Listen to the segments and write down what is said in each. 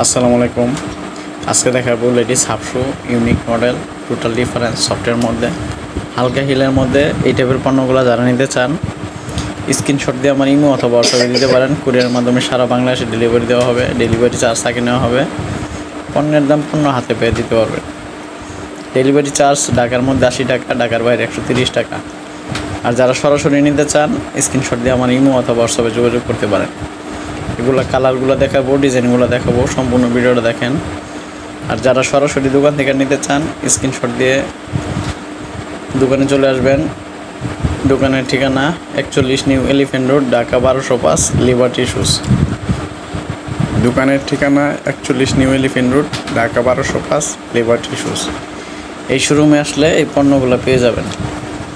আসসালামু আলাইকুম। আজকে দেখাবো ladies half shoe unique model, total difference সফটের মধ্যে, হালকা হিলের মধ্যে। এই টাইপের পণ্যগুলো যারা নিতে চান স্ক্রিনশট দিয়ে আমার ইমো অথবা হোয়াটসঅ্যাপে দিতে পারেন। কুরিয়ারের মাধ্যমে সারা বাংলাদেশে ডেলিভারি দেওয়া হবে। ডেলিভারি চার্জ তাকে নেওয়া হবে। পণ্যের দাম পণ্য হাতে পেয়ে দিতে পারবেন। ডেলিভারি চার্জ ঢাকার মধ্যে 80 টাকা, ঢাকার বাইরে 130 টাকা। আর যারা সরাসরি নিতে চান স্ক্রিনশট দিয়ে আমার ইমো অথবা হোয়াটসঅ্যাপে যোগাযোগ করতে পারেন। এগুলো কালারগুলো দেখাবো, ডিজাইনগুলো দেখাবো, সম্পূর্ণ ভিডিওটা দেখেন। আর যারা সরাসরি দোকান থেকে নিতে চান স্ক্রিনশট দিয়ে দোকানে চলে আসবেন। দোকানের ঠিকানা 41 new elephant road, Dhaka 1205, liberty shoes. দোকানের ঠিকানা 41 new elephant road, Dhaka 1205, liberty shoes. এই শোরুমে আসলে এই পণ্যগুলো পেয়ে যাবেন।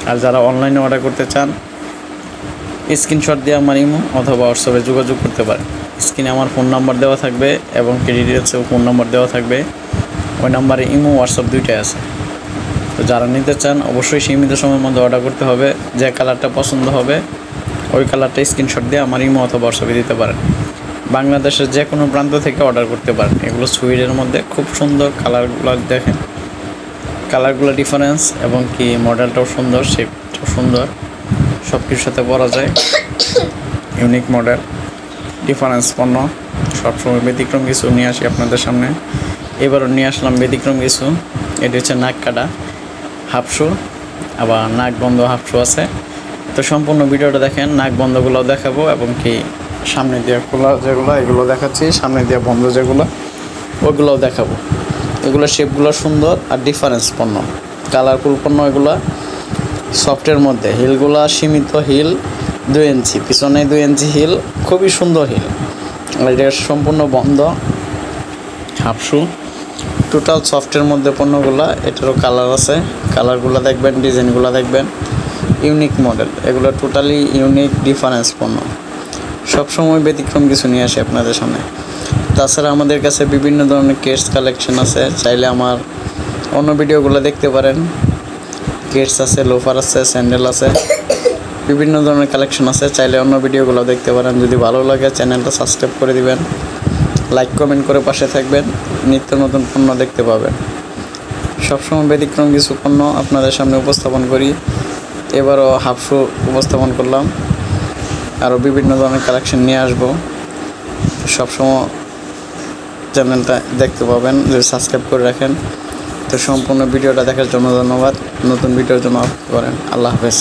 আর যারা অনলাইনে অর্ডার করতে চান স্ক্রিনশট দিয়ে আমার ইমো অথবা হোয়াটসঅ্যাপে যোগাযোগ করতে পারেন। স্ক্রিনে আমার ফোন নাম্বার দেওয়া থাকবে এবং ডিটেলসেও ফোন নাম্বার দেওয়া থাকবে। ওই নাম্বারে ইমো হোয়াটসঅ্যাপ দুইটাই আছে। তো যারা নিতে চান অবশ্যই সীমিত সময়ের মধ্যে অর্ডার করতে হবে। যে কালারটা পছন্দ হবে ওই কালারটা স্ক্রিনশট দিয়ে আমার ইমো অথবা হোয়াটসঅ্যাপে দিতে পারেন। বাংলাদেশের যে কোনো প্রান্ত থেকে অর্ডার করতে পারেন। এগুলো সুইডের মধ্যে খুব সুন্দর কালারগুলো দেখেন, কালারগুলো ডিফারেন্স এবং কি মডেলটাও সুন্দর, শেপটাও সুন্দর, সব কিছুর সাথে পরা যায়। ইউনিক মডেল, ডিফারেন্স পণ্য, সবসময় ব্যতিক্রম কিছু নিয়ে আসি আপনাদের সামনে। এবারও নিয়ে আসলাম ব্যতিক্রম কিছু। এটি হচ্ছে নাক কাটা হাফ শু, আবার নাক বন্ধ হাফ শু আছে। তো সম্পূর্ণ ভিডিওটা দেখেন। নাক বন্ধগুলোও দেখাবো এবং কি সামনে দিয়ে খোলা যেগুলো এগুলো দেখাচ্ছি, সামনে দিয়ে বন্ধ যেগুলো ওইগুলোও দেখাবো। এগুলো শেপগুলো সুন্দর আর ডিফারেন্স পণ্য, কালারফুল পণ্য। এগুলো সফটের মধ্যে, হিলগুলা সীমিত হিল 2 ইঞ্চি, পিছনে 2 ইঞ্চি হিল, খুবই সুন্দর হিল। আর এটা সম্পূর্ণ বন্ধ হাফ শু, টোটাল সফটের মধ্যে পণ্যগুলো। এটারও কালার আছে, কালারগুলো দেখবেন, ডিজাইনগুলো দেখবেন। ইউনিক মডেল, এগুলো টোটালি ইউনিক ডিফারেন্স পণ্য। সবসময় ব্যতিক্রম কিছু নিয়ে আসে আপনাদের সামনে। তাছাড়া আমাদের কাছে বিভিন্ন ধরনের কেটস কালেকশন আছে, চাইলে আমার অন্য ভিডিওগুলো দেখতে পারেন। কেটস আছে, লোফার আছে, স্যান্ডেল আছে, বিভিন্ন ধরনের কালেকশন আছে, চাইলে অন্য ভিডিওগুলো দেখতে পারেন। যদি ভালো লাগে চ্যানেলটা সাবস্ক্রাইব করে দিবেন, লাইক কমেন্ট করে পাশে থাকবেন, নিত্য নতুন পণ্য দেখতে পাবেন। সবসময় ব্যতিক্রম কিছু পণ্য আপনাদের সামনে উপস্থাপন করি। এবারও হাফ শু উপস্থাপন করলাম, আরও বিভিন্ন ধরনের কালেকশন নিয়ে আসবো। সবসময় চ্যানেলটা দেখতে পাবেন যদি সাবস্ক্রাইব করে রাখেন। তো সম্পূর্ণ ভিডিওটা দেখার জন্য ধন্যবাদ। নতুন ভিডিওর জন্য অপেক্ষা করেন। আল্লাহ হাফেজ।